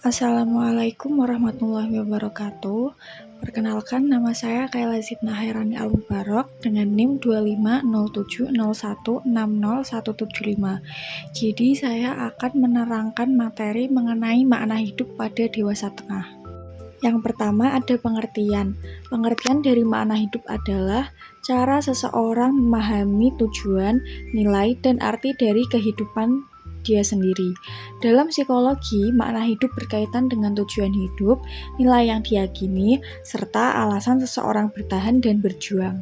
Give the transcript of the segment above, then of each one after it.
Assalamualaikum warahmatullahi wabarakatuh. Perkenalkan, nama saya Kaila Zidna Hairani Al-Mubarok dengan NIM 250701601175. Jadi saya akan menerangkan materi mengenai makna hidup pada dewasa tengah. Yang pertama ada pengertian. Pengertian dari makna hidup adalah cara seseorang memahami tujuan, nilai, dan arti dari kehidupan dia sendiri. Dalam psikologi, makna hidup berkaitan dengan tujuan hidup, nilai yang diyakini, serta alasan seseorang bertahan dan berjuang.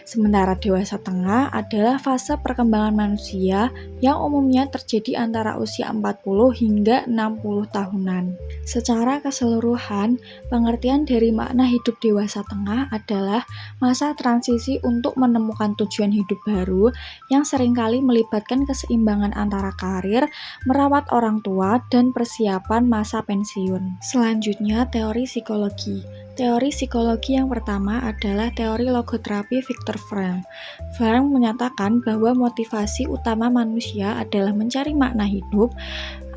Sementara dewasa tengah adalah fase perkembangan manusia yang umumnya terjadi antara usia 40 hingga 60 tahunan. Secara keseluruhan, pengertian dari makna hidup dewasa tengah adalah masa transisi untuk menemukan tujuan hidup baru yang seringkali melibatkan keseimbangan antara karir, merawat orang tua, dan persiapan masa pensiun. Selanjutnya, teori psikologi. Teori psikologi yang pertama adalah teori logoterapi Viktor Frankl. Frankl menyatakan bahwa motivasi utama manusia adalah mencari makna hidup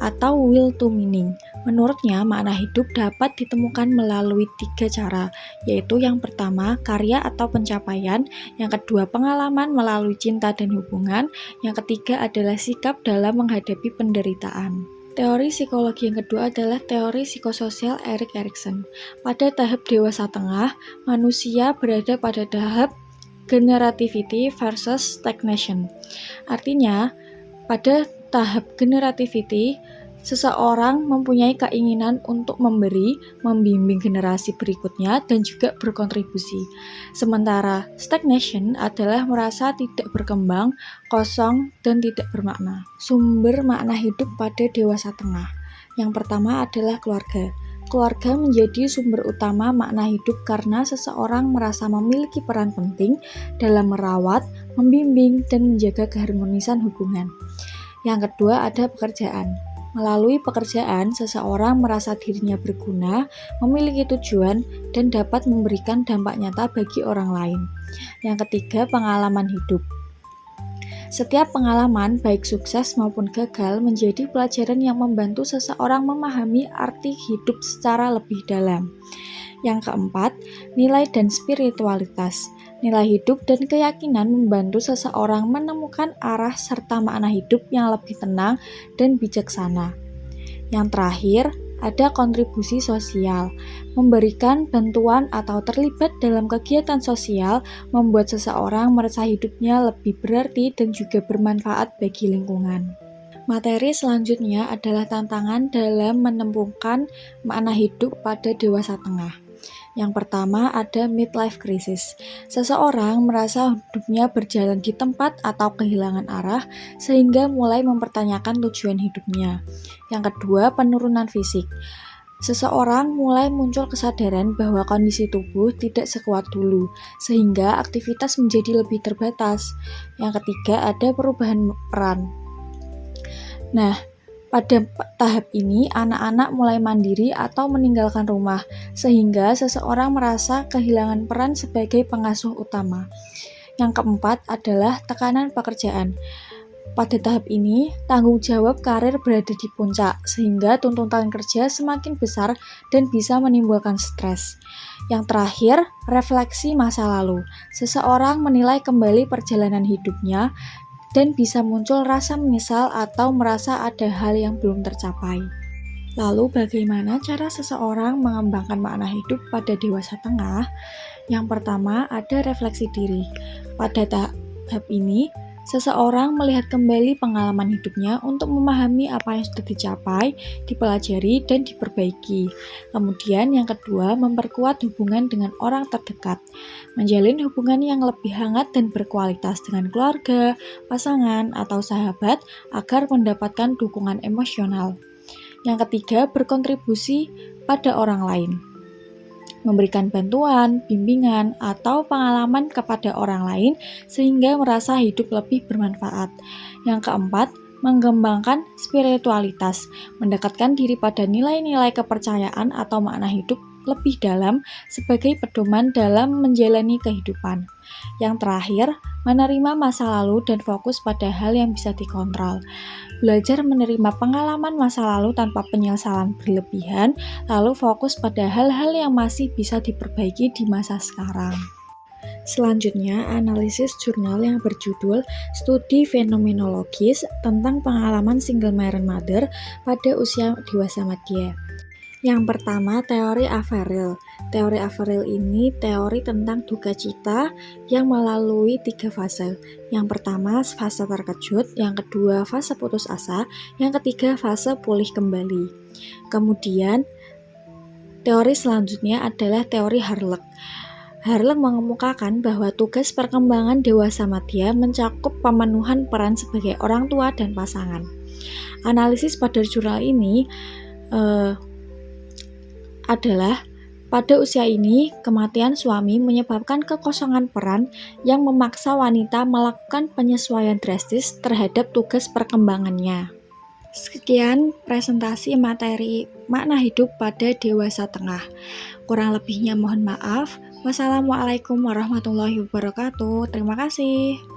atau will to meaning. Menurutnya, makna hidup dapat ditemukan melalui 3 cara, yaitu yang pertama, karya atau pencapaian, yang kedua, pengalaman melalui cinta dan hubungan, yang ketiga adalah sikap dalam menghadapi penderitaan. Teori psikologi yang kedua adalah teori psikososial Erik Erikson. Pada tahap dewasa tengah, manusia berada pada tahap generativity versus stagnation. Artinya, pada tahap generativity, seseorang mempunyai keinginan untuk memberi, membimbing generasi berikutnya, dan juga berkontribusi. Sementara stagnation adalah merasa tidak berkembang, kosong, dan tidak bermakna. Sumber makna hidup pada dewasa tengah. Yang pertama adalah keluarga. Keluarga menjadi sumber utama makna hidup karena seseorang merasa memiliki peran penting dalam merawat, membimbing, dan menjaga keharmonisan hubungan. Yang kedua ada pekerjaan. Melalui pekerjaan, seseorang merasa dirinya berguna, memiliki tujuan, dan dapat memberikan dampak nyata bagi orang lain. Yang ketiga, pengalaman hidup. Setiap pengalaman, baik sukses maupun gagal, menjadi pelajaran yang membantu seseorang memahami arti hidup secara lebih dalam. Yang keempat, nilai dan spiritualitas. Nilai hidup dan keyakinan membantu seseorang menemukan arah serta makna hidup yang lebih tenang dan bijaksana. Yang terakhir, ada kontribusi sosial. Memberikan bantuan atau terlibat dalam kegiatan sosial membuat seseorang merasa hidupnya lebih berarti dan juga bermanfaat bagi lingkungan. Materi selanjutnya adalah tantangan dalam menemukan makna hidup pada dewasa tengah. Yang pertama ada midlife crisis. Seseorang merasa hidupnya berjalan di tempat atau kehilangan arah sehingga mulai mempertanyakan tujuan hidupnya. Yang kedua, penurunan fisik. Seseorang mulai muncul kesadaran bahwa kondisi tubuh tidak sekuat dulu, sehingga aktivitas menjadi lebih terbatas. Yang ketiga, ada perubahan peran. Nah, pada tahap ini, anak-anak mulai mandiri atau meninggalkan rumah, sehingga seseorang merasa kehilangan peran sebagai pengasuh utama. Yang keempat adalah tekanan pekerjaan. Pada tahap ini, tanggung jawab karir berada di puncak, sehingga tuntutan kerja semakin besar dan bisa menimbulkan stres. Yang terakhir, refleksi masa lalu. Seseorang menilai kembali perjalanan hidupnya, dan bisa muncul rasa menyesal atau merasa ada hal yang belum tercapai. Lalu bagaimana cara seseorang mengembangkan makna hidup pada dewasa tengah? Yang pertama ada refleksi diri. Pada tahap ini, seseorang melihat kembali pengalaman hidupnya untuk memahami apa yang sudah dicapai, dipelajari, dan diperbaiki. Kemudian yang kedua, memperkuat hubungan dengan orang terdekat. Menjalin hubungan yang lebih hangat dan berkualitas dengan keluarga, pasangan, atau sahabat agar mendapatkan dukungan emosional. Yang ketiga, berkontribusi pada orang lain. Memberikan bantuan, bimbingan, atau pengalaman kepada orang lain sehingga merasa hidup lebih bermanfaat. Yang keempat, mengembangkan spiritualitas, mendekatkan diri pada nilai-nilai kepercayaan atau makna hidup lebih dalam sebagai pedoman dalam menjalani kehidupan. Yang terakhir, menerima masa lalu dan fokus pada hal yang bisa dikontrol. Belajar menerima pengalaman masa lalu tanpa penyesalan berlebihan, lalu fokus pada hal-hal yang masih bisa diperbaiki di masa sekarang. Selanjutnya, analisis jurnal yang berjudul Studi Fenomenologis tentang Pengalaman Single Parent Mother pada Usia Dewasa Madya. Yang pertama, teori Averill. Teori Averill ini teori tentang duka cita yang melalui 3 fase. Yang pertama, fase terkejut, yang kedua, fase putus asa, yang ketiga, fase pulih kembali. Kemudian, teori selanjutnya adalah teori Harlech. Harlech mengemukakan bahwa tugas perkembangan dewasa madya mencakup pemenuhan peran sebagai orang tua dan pasangan. Analisis pada jurnal ini adalah pada usia ini, kematian suami menyebabkan kekosongan peran yang memaksa wanita melakukan penyesuaian drastis terhadap tugas perkembangannya. Sekian presentasi materi makna hidup pada dewasa tengah. Kurang lebihnya mohon maaf. Wassalamualaikum warahmatullahi wabarakatuh. Terima kasih.